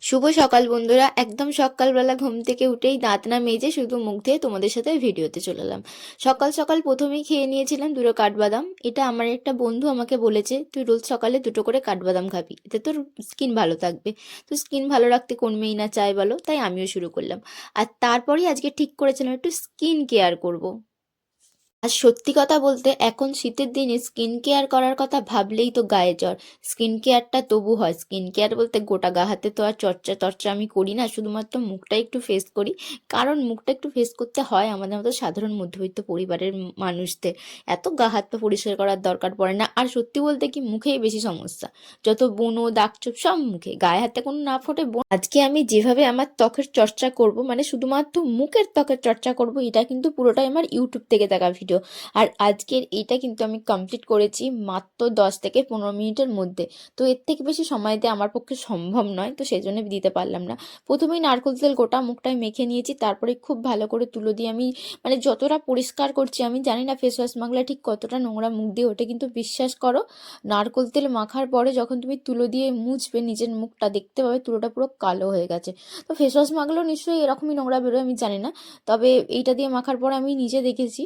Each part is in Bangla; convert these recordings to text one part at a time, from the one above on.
শুভ সকাল বন্ধুরা। একদম সকালবেলা ঘুম থেকে উঠেই দাঁত না মেজে শুধু মুখ ধুয়ে তোমাদের সাথে ভিডিওতে চলে এলাম। সকাল সকাল প্রথমেই খেয়ে নিয়েছিলাম দুটো কাঠবাদাম। এটা আমার একটা বন্ধু আমাকে বলেছে তুই রোজ সকালে দুটো করে কাঠবাদাম খাবি, এতে তোর স্কিন ভালো থাকবে। তো স্কিন ভালো রাখতে কোন মেয়ে না চায় বলো, তাই আমিও শুরু করলাম। আর তারপরেই আজকে ঠিক করেছিলাম একটু স্কিন কেয়ার করব। আর সত্যি কথা বলতে এখন শীতের দিনে স্কিন কেয়ার করার কথা ভাবলেই তো গায়ে জ্বর। স্কিন কেয়ারটা তবু হয়, স্কিন কেয়ার বলতে গোটা গা হাতে তো আর চর্চা টর্চা আমি করি না, শুধুমাত্র মুখটা একটু ফেস করি। কারণ মুখটা একটু ফেস করতে হয় আমাদের মতো সাধারণ মধ্যবিত্ত পরিবারের মানুষদের। এত গা হাত পা পরিষ্কার করার দরকার পড়ে না। আর সত্যি বলতে কি, মুখেই বেশি সমস্যা। যত ব্রণ দাগছোপ সব মুখে, গায়ে হাতে কোনো না ফোটে আজকে আমি যেভাবে আমার ত্বকের চর্চা করব, মানে শুধুমাত্র মুখের ত্বকের চর্চা করব, এটা কিন্তু পুরোটাই আমার ইউটিউব থেকে দেখা ভিডিও। আর আজকের এইটা কিন্তু আমি কমপ্লিট করেছি মাত্র 10 থেকে 15 মিনিটের মধ্যে। তো এর থেকে বেশি সময় দিয়ে আমার পক্ষে সম্ভব নয়, তো সেই জন্য দিতে পারলাম না। প্রথমেই নারকেল তেল গোটা মুখটায় মেখে নিয়েছি, তারপরে খুব ভালো করে তুলো দিয়ে আমি মানে যতটা পরিষ্কার করছি, আমি জানি না ফেস ওয়াশ মাখলে ঠিক কতটা নোংরা মুখ দিয়ে ওঠে, কিন্তু বিশ্বাস করো নারকেল তেল মাখার পরে যখন তুমি তুলো দিয়ে মুছবে নিজের মুখটা, দেখতে পাবে তুলোটা পুরো কালো হয়ে গেছে। তো ফেস ওয়াশ মাখলেও নিশ্চয়ই এরকমই নোংরা বেরোয়, আমি জানি না। তবে এইটা দিয়ে মাখার পরে আমি নিজে দেখেছি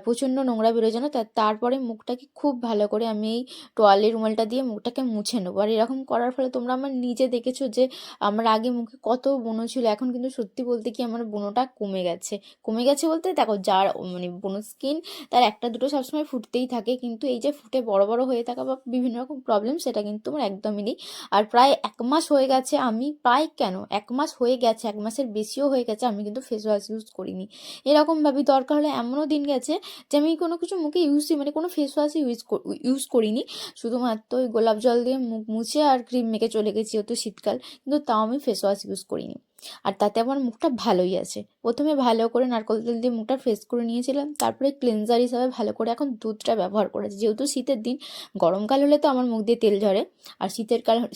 প্রচণ্ড নোংরা বেরোয় যেন। তারপরে মুখটাকে খুব ভালো করে আমি এই তোয়ালে রুমালটা দিয়ে মুখটাকে মুছে নেবো। আর এরকম করার ফলে তোমরা আমার নিজে দেখেছো যে আমার আগে মুখে কত ব্রণ ছিল, এখন কিন্তু সত্যি বলতে কি আমার ব্রণটা কমে গেছে। কমে গেছে বলতে দেখো, যার মানে ব্রণ স্কিন তার একটা দুটো সবসময় ফুটতেই থাকে, কিন্তু এই যে ফুটে বড় বড় হয়ে থাকা বা বিভিন্ন রকম প্রবলেম, সেটা কিন্তু আমার একদমই নেই। আর প্রায় 1 মাস হয়ে গেছে, আমি প্রায় কেন 1 মাস হয়ে গেছে, 1 মাসের বেশিও হয়ে গেছে আমি কিন্তু ফেস ওয়াশ ইউজ করিনি। এরকমভাবে দরকার হলে এমনও দিন গেছে যে আমি কোনো কিছু মুখে ইউজই মানে কোনো ফেস ওয়াশই ইউজ করিনি। শুধুমাত্র ওই গোলাপ জল দিয়ে মুখ মুছে আর ক্রিম মেখে চলে গেছি, যেহেতু শীতকাল, কিন্তু তাও আমি ফেস ওয়াশ ইউজ করিনি। আর তাতে আমার মুখটা ভালোই আছে। প্রথমে ভালো করে নারকেল তেল দিয়ে মুখটা ফ্রেশ করে নিয়েছিলাম, তারপরে ক্লিনজার হিসাবে ভালো করে এখন দুধটা ব্যবহার করেছি, যেহেতু শীতের দিন। গরমকাল হলে তো আমার মুখ দিয়ে তেল ঝরে, আর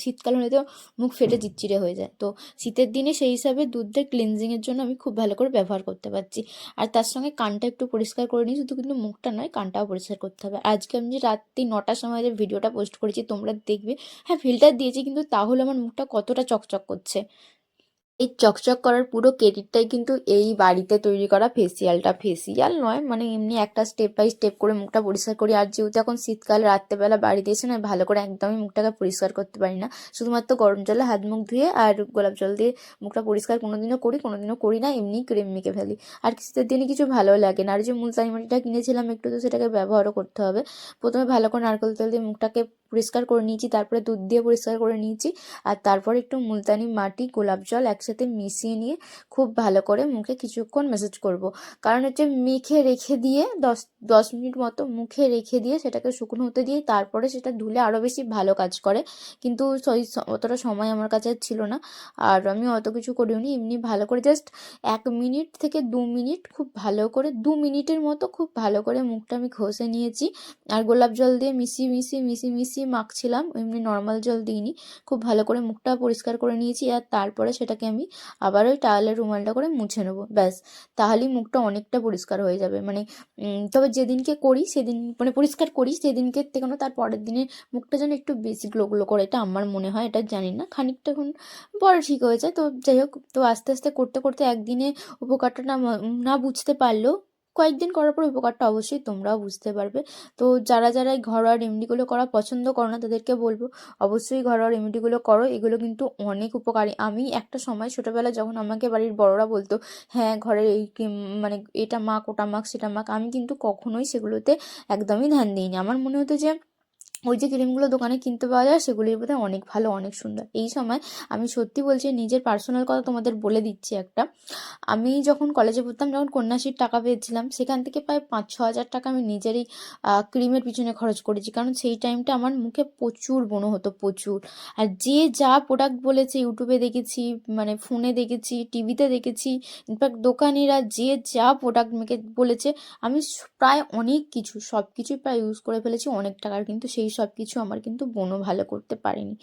শীতকাল হলে তো মুখ ফেটে চিটচিটে হয়ে যায়। তো শীতের দিনে সেই হিসাবে দুধের ক্লিনজিংয়ের জন্য আমি খুব ভালো করে ব্যবহার করতে পারছি। আর তার সঙ্গে কানটা একটু পরিষ্কার করে নিই, শুধু কিন্তু মুখটা নয়, কানটাও পরিষ্কার করতে হবে। আজকে আমি যে রাত্রি 9টার সময় যে ভিডিওটা পোস্ট করেছি তোমরা দেখবে, হ্যাঁ ফিল্টার দিয়েছি, কিন্তু তাহলে আমার মুখটা কতটা চকচক করছে। এই চকচক করার পুরো ক্রেডিটটাই কিন্তু এই বাড়িতে তৈরি করা ফেসিয়ালটা। ফেসিয়াল নয়, মানে এমনি একটা স্টেপ বাই স্টেপ করে মুখটা পরিষ্কার করি। আর যেহেতু এখন শীতকাল, রাত্রেবেলা বাড়িতে এসে না ভালো করে একদমই মুখটাকে পরিষ্কার করতে পারি না, শুধুমাত্র গরম জলে হাত মুখ ধুয়ে আর গোলাপ জল দিয়ে মুখটা পরিষ্কার কোনোদিনও করি, কোনোদিনও করি না, এমনি ক্রিম মেখে ফেলি। আর শীতের দিনে কিছু ভালো লাগে না। আর যে মুলতানি মাটিটা কিনেছিলাম একটু, তো সেটাকে ব্যবহারও করতে হবে। প্রথমে ভালো করে নারকেল তেল দিয়ে মুখটাকে পরিষ্কার করে নিয়েছি, তারপরে দুধ দিয়ে পরিষ্কার করে নিয়েছি। আর তারপর একটু মুলতানি মাটি, গোলাপ জল একসাথে মিশিয়ে নিয়ে খুব ভালো করে মুখে কিছুক্ষণ ম্যাসাজ করব। কারণ হচ্ছে মেখে রেখে দিয়ে 10 মিনিট মতো মুখে রেখে দিয়ে সেটাকে শুকনো হতে দিয়ে তারপরে সেটা ধুলে আরও বেশি ভালো কাজ করে। কিন্তু অতটা সময় আমার কাছে ছিল না, আর আমি অত কিছু করিনি। এমনি ভালো করে জাস্ট 1 মিনিট থেকে 2 মিনিট খুব ভালো করে, 2 মিনিটের মতো খুব ভালো করে মুখটা আমি ঘষে নিয়েছি। আর গোলাপ জল দিয়ে মিশিয়ে মাখছিলাম, এমনি নর্মাল জল দিইনি। খুব ভালো করে মুখটা পরিষ্কার করে নিয়েছি, আর তারপরে সেটাকে আমি আবার ওই টাওয়ালের রুমালটা করে মুছে নেবো, ব্যাস। তাহলেই মুখটা অনেকটা পরিষ্কার হয়ে যাবে। মানে তবে যেদিনকে করি সেদিন মানে পরিষ্কার করি সেদিনকে থেকে না, তার পরের দিনে মুখটা যেন একটু বেশি গ্লো গ্লো করে, এটা আমার মনে হয়। এটা জানি না, খানিকটা এখন পরে ঠিক হয়ে যায়। তো যাই হোক, তো আস্তে আস্তে করতে করতে একদিনে উপকারটা না না বুঝতে পারলেও কয়েকদিন করার পর উপকারটা অবশ্যই তোমরাও বুঝতে পারবে। তো যারা যারা এই ঘরোয়া রেমেডিগুলো করা পছন্দ করো না, তাদেরকে বলবো অবশ্যই ঘরোয়া রেমেডিগুলো করো। এগুলো কিন্তু অনেক উপকারী। আমি একটা সময় ছোটোবেলায় যখন আমাকে বাড়ির বড়রা বলতো হ্যাঁ ঘরের এই ক্রিম মানে এটা মাখ ওটা মাখ সেটা মাখ, আমি কিন্তু কখনোই সেগুলোতে একদমই ধ্যান দিইনি। আমার মনে হতো যে ওই যে ক্রিমগুলো দোকানে কিনতে পাওয়া যায় সেগুলির বোধহয় অনেক ভালো, অনেক সুন্দর। এই সময় আমি সত্যি বলছি, নিজের পার্সোনাল কথা তোমাদের বলে দিচ্ছি একটা। আমি যখন কলেজে পড়তাম, যখন কন্যাশ্রীর টাকা পেয়েছিলাম, সেখান থেকে প্রায় 5-6 হাজার টাকা আমি নিজেরই ক্রিমের পিছনে খরচ করেছি। কারণ সেই টাইমটা আমার মুখে প্রচুর ব্রণ হতো, প্রচুর। আর যে যা প্রোডাক্ট বলেছে, ইউটিউবে দেখেছি, মানে ফোনে দেখেছি, টিভিতে দেখেছি, ইনফ্যাক্ট দোকানিরা যে যা প্রোডাক্ট মেখে বলেছে, আমি প্রায় অনেক কিছু সব কিছুই প্রায় ইউজ করে ফেলেছি অনেক টাকার, কিন্তু সেই সব কিছু আমার কিন্তু ব্রণ ভালো করতে পারেনি।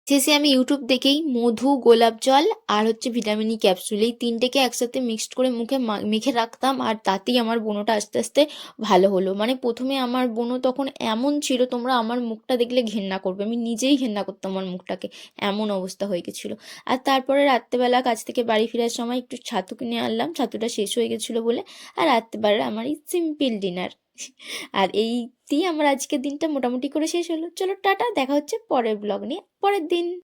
শেষে আমি ইউটিউব দেখেই মধু, গোলাপ জল আর হচ্ছে ভিটামিন ই ক্যাপসুল এই ৩টেকে একসাথে মিক্সড করে মুখে মেখে রাখতাম, আর তাতেই আমার ব্রণটা আস্তে আস্তে ভালো হলো। মানে প্রথমে আমার ব্রণ তখন এমন ছিল, তোমরা আমার মুখটা দেখলে ঘেন্না করবে, আমি নিজেই ঘেন্না করতাম আমার মুখটাকে, এমন অবস্থা হয়ে গেছিলো। আর তারপরে রাত্রেবেলা কাজ থেকে বাড়ি ফেরার সময় একটু ছাতু কিনে আনলাম, ছাতুটা শেষ হয়ে গেছিলো বলে। আর রাত্রেবেলা আমার এই সিম্পল ডিনার। আর এই দিয়ে আমার আজকের দিনটা মোটামুটি করে শেষ হলো। চলো টাটা, দেখা হচ্ছে পরের ব্লগ নিয়ে পরের দিন।